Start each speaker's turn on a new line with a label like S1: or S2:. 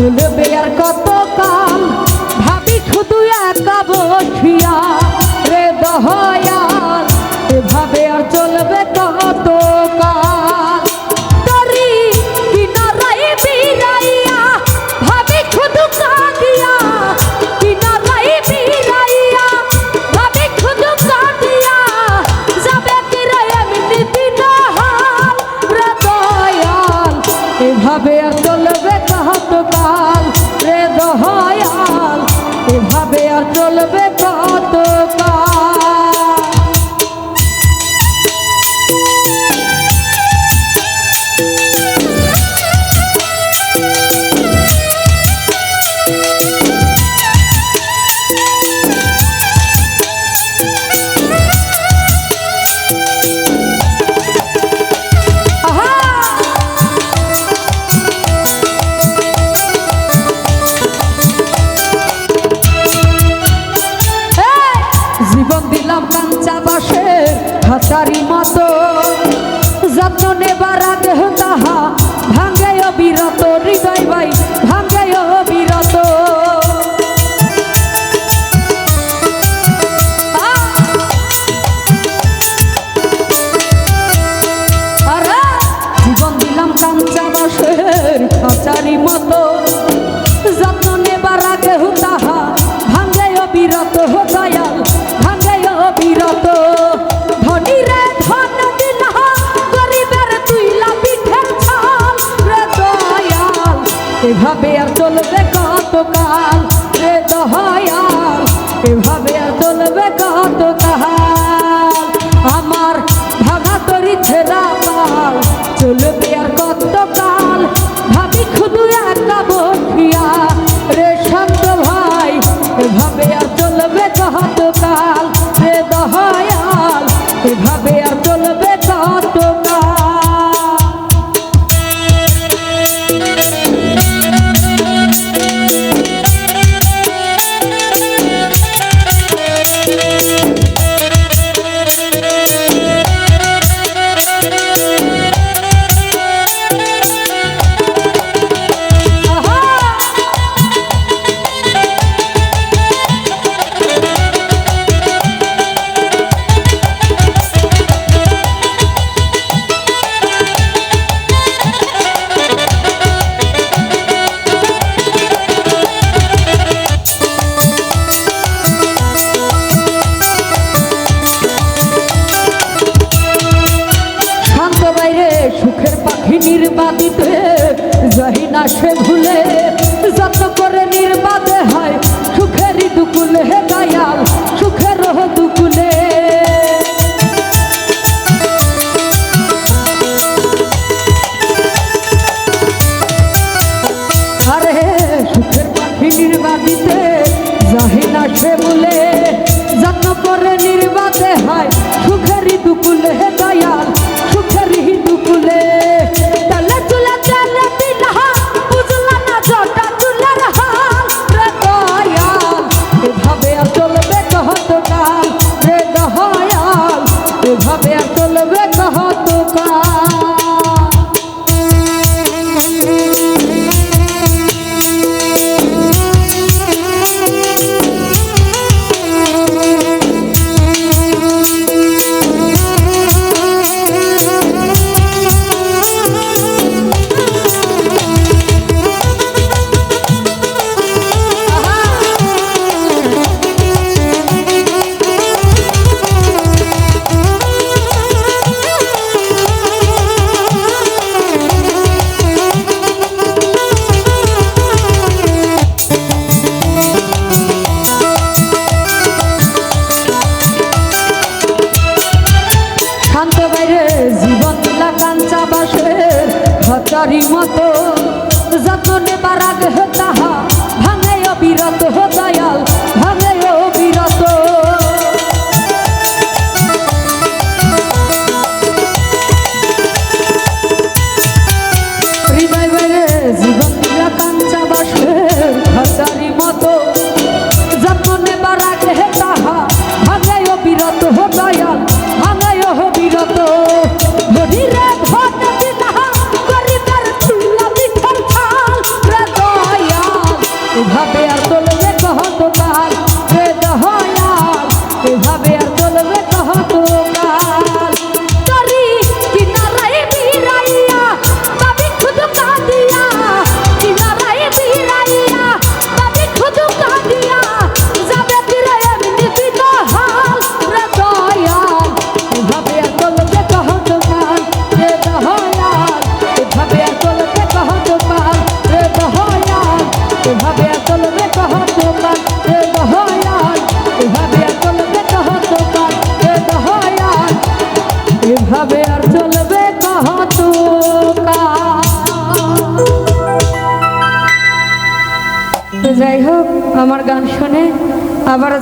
S1: চলবে আর কত কাল ভাবি শুধু একা বসিয়া রে দয়াল এভাবে আর চলবে কত কাল তরি কিনারায় বিরাইয়া ভাবি শুধু কাঁদিয়া কিনারায় বিরাইয়া ভাবি শুধু কাঁদিয়া যাবে কিরা এমনি দিন হাল রে দয়াল এভাবে আর চলবে কত কাল রে দয়াল এভাবে আর চলবে কত কাল জীবন দিলাম কাঞ্চা বাসে হাতারি মতো যত্ন নেবার আগে তাহা ভাঙ্গে অবিরত হৃদয় ভাই ভাঙ্গে অবিরত জীবন দিলাম কাঞ্চা বাসের হাতারি মতো যত্ন নেবার আগে তাহা ভাঙ্গে অবিরত দয়াল বিরত ধনী রে ধন দিলা গরিবের তুইলা পিঠের ছাল রে দয়াল এভাবে আর চলবে কত কাল রে দয়াল এভাবে আর চলবে কত কাল আমার ভাঙা তরি ছেঁড়া পাল চলবে আর কত কাল ভাবি শুধু একা বসিয়া রে শান্ত ভাই এভাবে আর চলবে কত কাল রে দয়াল এভাবে আর চলবে কত কাল সুখের পাখি নির্বাদিতে যাই না সে ভুলে যত করে নির্বাদে হয় সুখেরই দুকুলে হে দয়াল সুখের দুকুলে আরে সুখের পাখি নির্বাদিতে যাই না সে ভুলে যত করে নির্বাদে হয় সুখেরই দুকুলে হে দয়াল সুখেরই দুকুলে তালে চুলা চালে দিলা বুঝলা না জটা চুলার হাল রে দয়াল এভাবে আর চলবে কত কাল রে দয়াল এভাবে আর চলবে কত কাল জীবন দিলা কাঞ্চা বাসের হাতারি মতো যত্ন নেবার আগে তাহা ভাঙে অবিরত দয়াল ভাঙে অবিরত হৃদয় বাইরে জীবন দিলা কাঞ্চা বাসের হাতারি মতো যত্ন নেবার আগে তাহা ভাঙে অবিরত দয়াল ভাঙে অবিরত ধনী রে ধন দিলা গরিবের তুইলা পিঠের ছাল রে দয়াল এভাবে আর চলবে কত কাল এ দয়াল এভাবে আর চলবে কত কাল এ দয়াল এভাবে আর চলবে কত কাল। যাই হোক আমার গান শুনে আবার